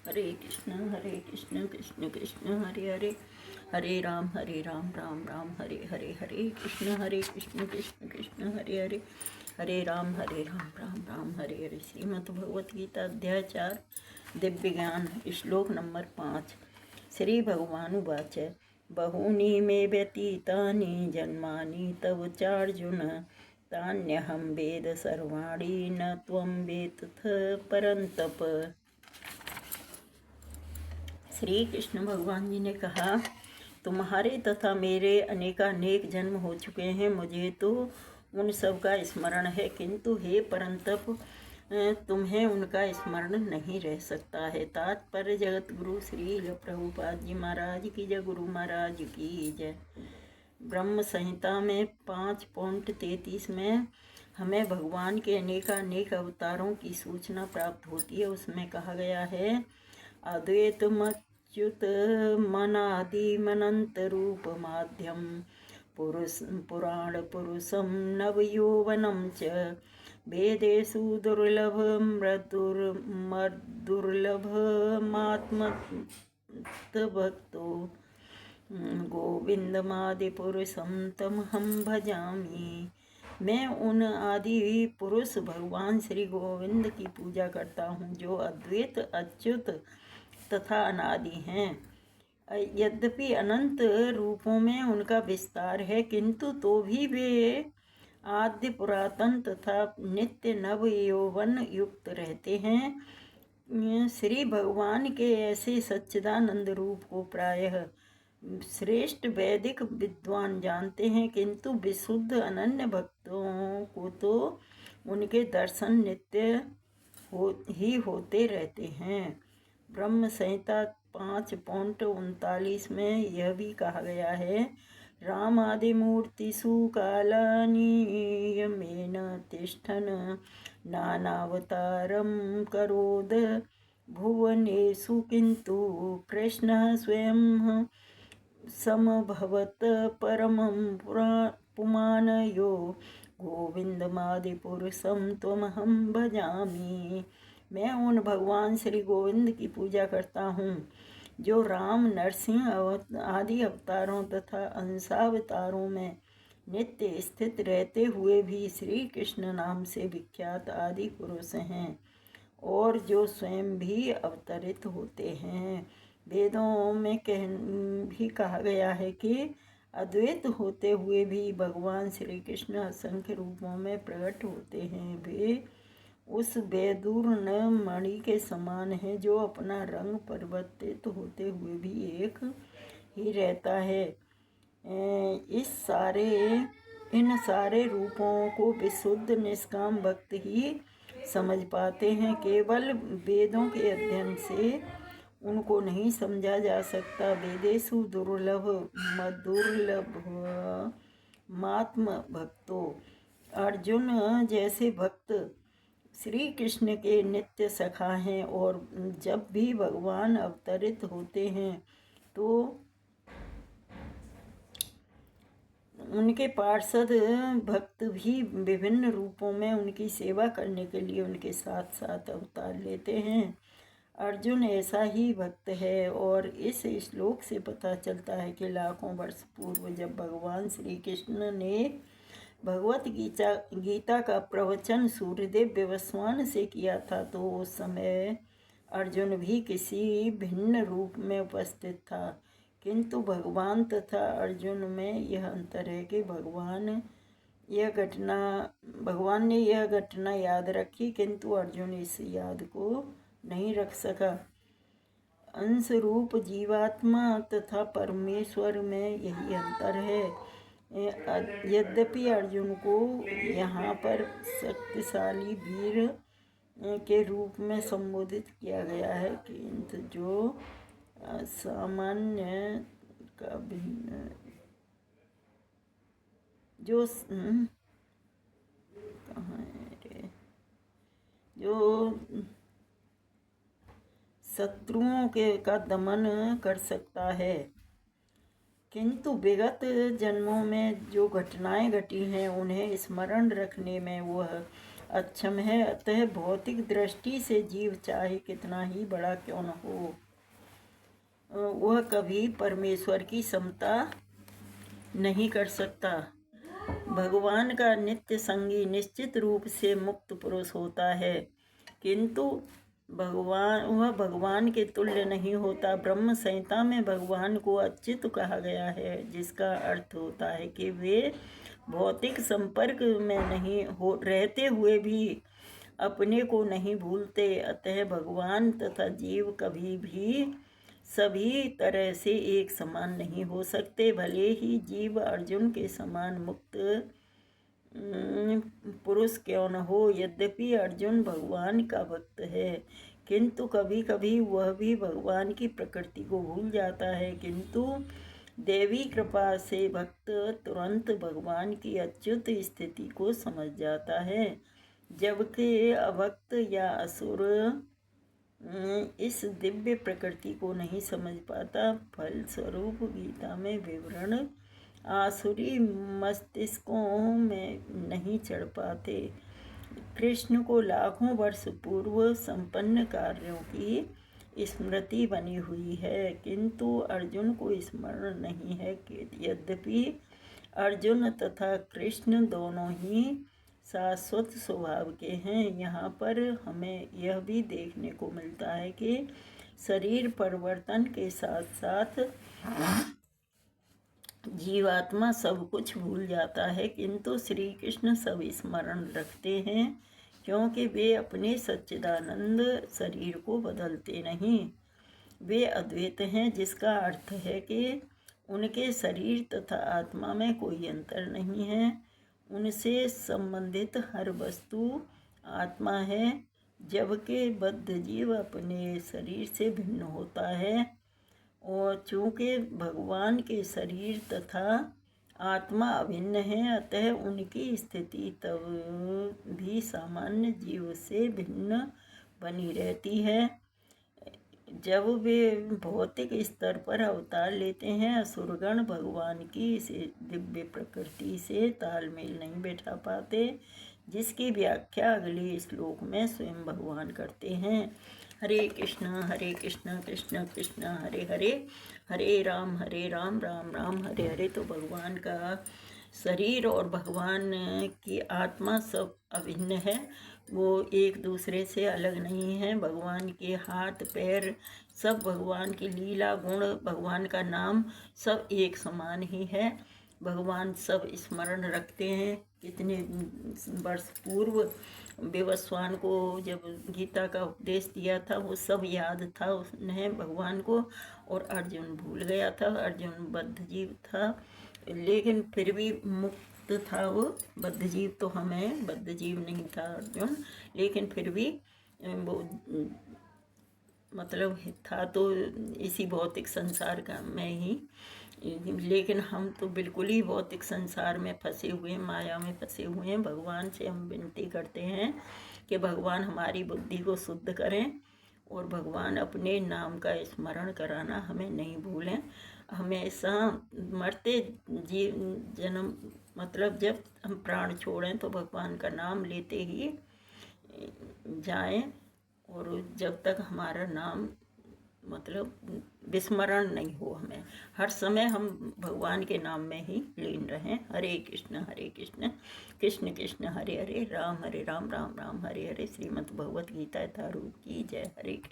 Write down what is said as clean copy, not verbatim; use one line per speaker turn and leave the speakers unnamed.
हरे कृष्ण कृष्ण कृष्ण हरे हरे, हरे राम राम राम हरे हरे, हरे कृष्ण कृष्ण कृष्ण हरे हरे, हरे राम राम हरे हरे। श्रीमद् भगवत गीता अध्याय 4 दिव्य ज्ञान श्लोक नंबर 5। श्री भगवानुवाच बहूनि मे व्यतीतानि जन्मानि तव चार्जुन तान्यहं वेद सर्वाणि न त्वं वेत्थ परन्तप। श्री कृष्ण भगवान जी ने कहा, तुम्हारे तथा मेरे अनेकानेक जन्म हो चुके हैं, मुझे तो उन सब का स्मरण है, किंतु हे परंतप तुम्हें उनका स्मरण नहीं रह सकता है। तात्पर्य जगत गुरु श्री प्रभुपाद जी महाराज की जय, गुरु महाराज की जय। ब्रह्म संहिता में 5.33 में हमें भगवान के अनेकानेक अवतारों की सूचना प्राप्त होती है। उसमें कहा गया है, अद्वैतमच्युत मनादिमनंत रूप माध्यम पुराण पुरुषम नवयौवनं च वेदेषु दुर्लभमात्मभक्तो गोविंदमादिपुरुषं तमहं भजामि। मैं उन आदि पुरुष भगवान श्री गोविंद की पूजा करता हूँ, जो अद्वैत अच्युत तथा अनादि हैं। यद्यपि अनंत रूपों में उनका विस्तार है, किंतु तो भी वे आद्य पुरातन तथा नित्य नव यौवन युक्त रहते हैं। श्री भगवान के ऐसे सच्चिदानंद रूप को प्रायः श्रेष्ठ वैदिक विद्वान जानते हैं, किंतु विशुद्ध अनन्य भक्तों को तो उनके दर्शन नित्य ही होते रहते हैं। ब्रह्म संहिता 5.39 में यह भी कहा गया है, रामादिमूर्तिषु कालानि यमेन तिष्ठन् नानावतारं करोद भुवनेषु, किन्तु कृष्णः स्वयं समभवत् परमं पुमान् यो गोविंदमादिपुरुषं त्वमहं भजामि। मैं उन भगवान श्री गोविंद की पूजा करता हूँ, जो राम नरसिंह आदि अवतारों तथा अंशावतारों में नित्य स्थित रहते हुए भी श्री कृष्ण नाम से विख्यात आदि पुरुष हैं, और जो स्वयं भी अवतरित होते हैं। वेदों में भी कहा गया है कि अद्वैत होते हुए भी भगवान श्री कृष्ण असंख्य रूपों में प्रकट होते हैं। वे उस वैदूर्ण मणि के समान है, जो अपना रंग परिवर्तित होते हुए भी एक ही रहता है। इन सारे रूपों को विशुद्ध निष्काम भक्त ही समझ पाते हैं। केवल वेदों के अध्ययन से उनको नहीं समझा जा सकता। वेदेषु दुर्लभमात्म भक्तो, अर्जुन जैसे भक्त श्री कृष्ण के नित्य सखा हैं, और जब भी भगवान अवतरित होते हैं तो उनके पार्षद भक्त भी विभिन्न रूपों में उनकी सेवा करने के लिए उनके साथ साथ अवतार लेते हैं। अर्जुन ऐसा ही भक्त है, और इस श्लोक से पता चलता है कि लाखों वर्ष पूर्व जब भगवान श्री कृष्ण ने भगवत गीता का प्रवचन सूर्यदेव विवस्वान से किया था, तो उस समय अर्जुन भी किसी भिन्न रूप में उपस्थित था। किंतु भगवान तथा अर्जुन में यह अंतर है कि भगवान ने यह घटना याद रखी, किंतु अर्जुन इस याद को नहीं रख सका। अंश रूप जीवात्मा तथा परमेश्वर में यही अंतर है। यद्यपि अर्जुन को यहाँ पर शक्तिशाली वीर के रूप में संबोधित किया गया है, किंतु जो सामान्य का भिन्न जो शत्रुओं का दमन कर सकता है, किंतु विगत जन्मों में जो घटनाएं घटी हैं उन्हें स्मरण रखने में वह अक्षम है। अतः भौतिक दृष्टि से जीव चाहे कितना ही बड़ा क्यों न हो, वह कभी परमेश्वर की समता नहीं कर सकता। भगवान का नित्य संगी निश्चित रूप से मुक्त पुरुष होता है, किंतु वह भगवान के तुल्य नहीं होता। ब्रह्म संहिता में भगवान को अच्युत कहा गया है, जिसका अर्थ होता है कि वे भौतिक संपर्क में नहीं हो रहते हुए भी अपने को नहीं भूलते। अतः भगवान तथा जीव कभी भी सभी तरह से एक समान नहीं हो सकते। भले ही जीव अर्जुन के समान मुक्त पुरुष क्यों न हो, यद्यपि अर्जुन भगवान का भक्त है, किंतु कभी कभी वह भी भगवान की प्रकृति को भूल जाता है। किंतु देवी कृपा से भक्त तुरंत भगवान की अच्युत स्थिति को समझ जाता है, जबकि अभक्त या असुर इस दिव्य प्रकृति को नहीं समझ पाता। फलस्वरूप गीता में विवरण आसुरी मस्तिष्कों में नहीं चढ़ पाते। कृष्ण को लाखों वर्ष पूर्व संपन्न कार्यों की स्मृति बनी हुई है, किंतु अर्जुन को स्मरण नहीं है। यद्यपि अर्जुन तथा कृष्ण दोनों ही शाश्वत स्वभाव के हैं। यहाँ पर हमें यह भी देखने को मिलता है कि शरीर परिवर्तन के साथ साथ जीवात्मा सब कुछ भूल जाता है, किंतु श्री कृष्ण सब स्मरण रखते हैं, क्योंकि वे अपने सच्चिदानंद शरीर को बदलते नहीं। वे अद्वैत हैं, जिसका अर्थ है कि उनके शरीर तथा आत्मा में कोई अंतर नहीं है। उनसे संबंधित हर वस्तु आत्मा है, जबकि बद्ध जीव अपने शरीर से भिन्न होता है। और चूँकि भगवान के शरीर तथा आत्मा अभिन्न है, अतः उनकी स्थिति तब भी सामान्य जीव से भिन्न बनी रहती है। जब वे भौतिक स्तर पर अवतार लेते हैं, असुरगण भगवान की इस दिव्य प्रकृति से तालमेल नहीं बैठा पाते, जिसकी व्याख्या अगले श्लोक में स्वयं भगवान करते हैं। हरे कृष्ण कृष्ण कृष्ण हरे हरे, हरे राम राम राम हरे हरे। तो भगवान का शरीर और भगवान की आत्मा सब अभिन्न है, वो एक दूसरे से अलग नहीं है। भगवान के हाथ पैर सब, भगवान की लीला गुण, भगवान का नाम सब एक समान ही है। भगवान सब स्मरण रखते हैं। कितने वर्ष पूर्व विवस्वान को जब गीता का उपदेश दिया था, वो सब याद था उन्हें भगवान को, और अर्जुन भूल गया था। अर्जुन बद्ध जीव था, लेकिन फिर भी मुक्त था वो। बद्ध जीव तो हमें, बद्ध जीव नहीं था अर्जुन, लेकिन फिर भी वो मतलब था तो इसी भौतिक संसार का में ही, लेकिन हम तो बिल्कुल ही भौतिक संसार में फंसे हुए हैं, माया में फंसे हुए हैं। भगवान से हम विनती करते हैं कि भगवान हमारी बुद्धि को शुद्ध करें, और भगवान अपने नाम का स्मरण कराना हमें नहीं भूलें। हमेशा मरते जन्म मतलब जब हम प्राण छोड़ें तो भगवान का नाम लेते ही जाएं, और जब तक हमारा नाम मतलब विस्मरण नहीं हो, हमें हर समय हम भगवान के नाम में ही लीन रहें। हरे कृष्ण कृष्ण कृष्ण हरे हरे, राम राम राम हरे हरे। श्रीमद् भगवत गीता यथारूप की जय। हरे कृष्ण।